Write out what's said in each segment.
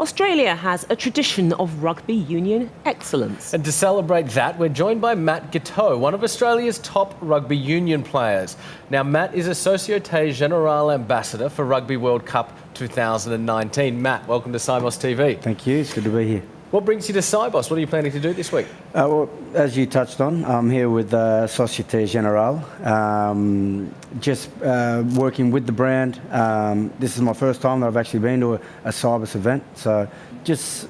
Australia has a tradition of rugby union excellence. And to celebrate that, we're joined by Matt Giteau, one of Australia's top rugby union players. Now, Matt is a Societe Generale ambassador for Rugby World Cup 2019. Matt, welcome to Sibos TV. Thank you, it's good to be here. What brings you to Sibos? What are you planning to do this week? Well, as you touched on, I'm here with Societe Generale, just working with the brand. This is my first time that I've actually been to a Sibos event, so just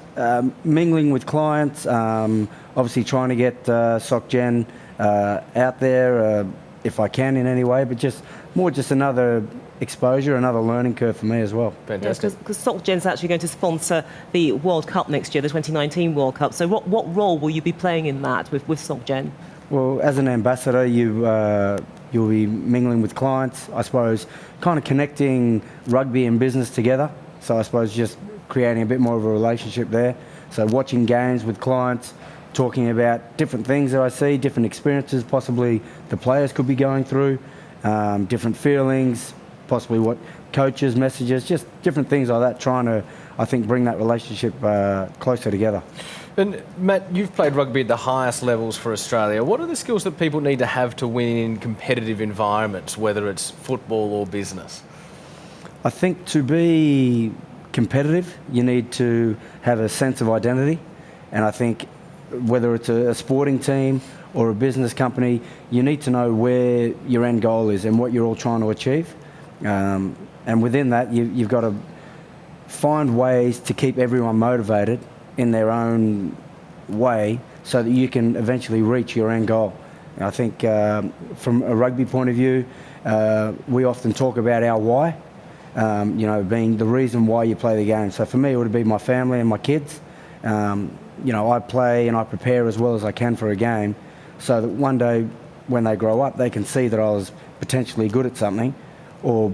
mingling with clients, obviously trying to get SocGen out there if I can in any way, but just another exposure, another learning curve for me as well. Fantastic. Because SocGen's actually going to sponsor the World Cup next year, the 2019 World Cup. So what role will you be playing in that with SocGen? Well, as an ambassador, you'll be mingling with clients, I suppose, kind of connecting rugby and business together. So I suppose just creating a bit more of a relationship there. So watching games with clients, talking about different things that I see, different experiences possibly the players could be going through, different feelings, possibly what coaches, messages, just different things like that, trying to, I think, bring that relationship closer together. And Matt, you've played rugby at the highest levels for Australia. What are the skills that people need to have to win in competitive environments, whether it's football or business? I think to be competitive, you need to have a sense of identity. And I think whether it's a sporting team or a business company, you need to know where your end goal is and what you're all trying to achieve. And within that, you've got to find ways to keep everyone motivated in their own way so that you can eventually reach your end goal. And I think from a rugby point of view, we often talk about our why, being the reason why you play the game. So for me, it would be my family and my kids. I play and I prepare as well as I can for a game so that one day when they grow up, they can see that I was potentially good at something, or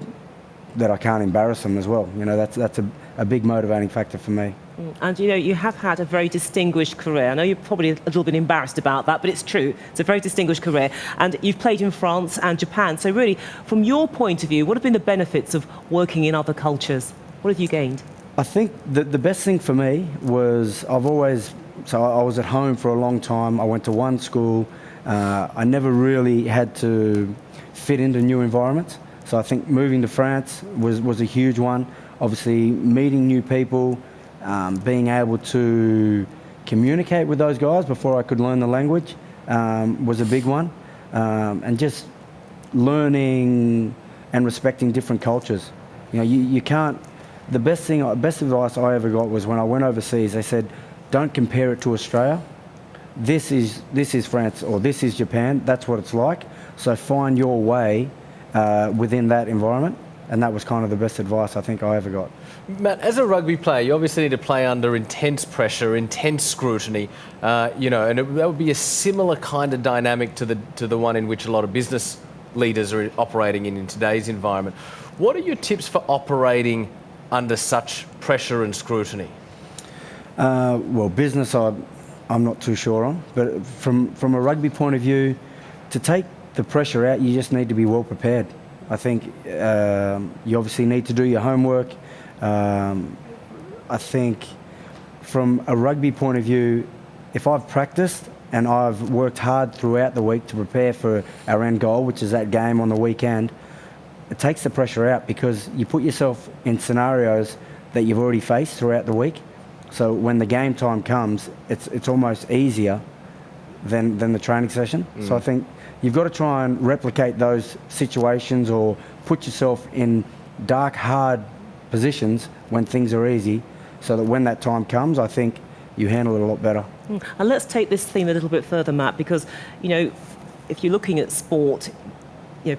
that I can't embarrass them as well. That's a big motivating factor for me. And you have had a very distinguished career. I know you're probably a little bit embarrassed about that, but it's true. It's a very distinguished career. And you've played in France and Japan. So really, from your point of view, what have been the benefits of working in other cultures? What have you gained? I think that the best thing for me was I was at home for a long time. I went to one school. I never really had to fit into new environments. So I think moving to France was a huge one. Obviously, meeting new people, being able to communicate with those guys before I could learn the language was a big one. And just learning and respecting different cultures. You can't. The best advice I ever got was when I went overseas. They said, "Don't compare it to Australia. This is France or this is Japan. That's what it's like. So find your way within that environment." And that was kind of the best advice I think I ever got. Matt, as a rugby player, you obviously need to play under intense pressure, intense scrutiny, and that would be a similar kind of dynamic to the one in which a lot of business leaders are operating in today's environment. What are your tips for operating under such pressure and scrutiny? Well, business I'm not too sure on, but from a rugby point of view, to take the pressure out, you just need to be well prepared. I think you obviously need to do your homework. I think from a rugby point of view, if I've practiced and I've worked hard throughout the week to prepare for our end goal, which is that game on the weekend, it takes the pressure out because you put yourself in scenarios that you've already faced throughout the week. So when the game time comes, it's almost easier than the training session. So I think you've got to try and replicate those situations or put yourself in dark, hard positions when things are easy so that when that time comes, I think you handle it a lot better. And let's take this theme a little bit further, Matt, because, if you're looking at sport,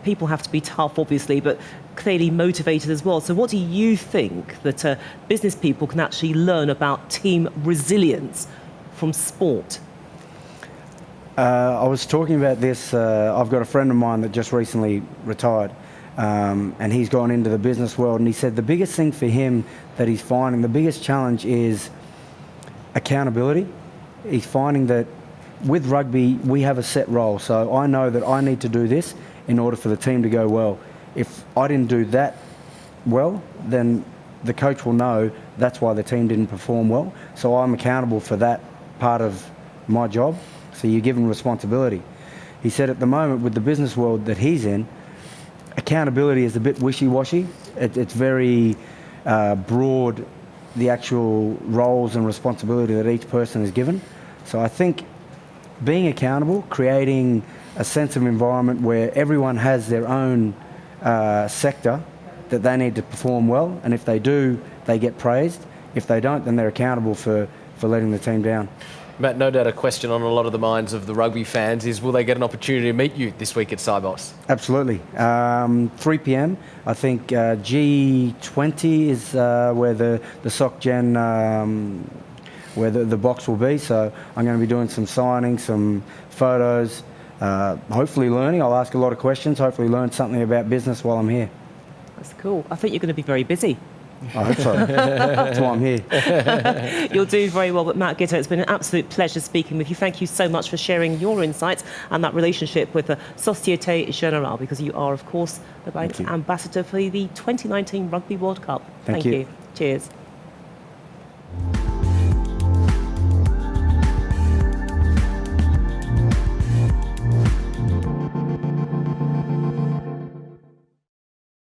people have to be tough, obviously, but clearly motivated as well. So what do you think that business people can actually learn about team resilience from sport? I was talking about this. I've got a friend of mine that just recently retired, and he's gone into the business world, and he said the biggest thing for him that he's finding, the biggest challenge is accountability. He's finding that with rugby, we have a set role. So I know that I need to do this in order for the team to go well. If I didn't do that well, then the coach will know that's why the team didn't perform well. So I'm accountable for that part of my job. So you give him responsibility. He said at the moment with the business world that he's in, accountability is a bit wishy-washy. It's very broad, the actual roles and responsibility that each person is given. So I think being accountable, creating a sense of environment where everyone has their own sector that they need to perform well, and if they do, they get praised. If they don't, then they're accountable for letting the team down. Matt, no doubt a question on a lot of the minds of the rugby fans is, will they get an opportunity to meet you this week at Sibos? Absolutely. 3 p.m. I think G20 is where the Soc Gen, where the box will be. So I'm going to be doing some signings, some photos, hopefully learning. I'll ask a lot of questions, hopefully learn something about business while I'm here. That's cool. I think you're going to be very busy. I hope so. That's why I'm here. You'll do very well. But Matt Giteau, it's been an absolute pleasure speaking with you. Thank you so much for sharing your insights and that relationship with the Societe Generale, because you are, of course, the bank's ambassador for the 2019 Rugby World Cup. Thank you. Cheers.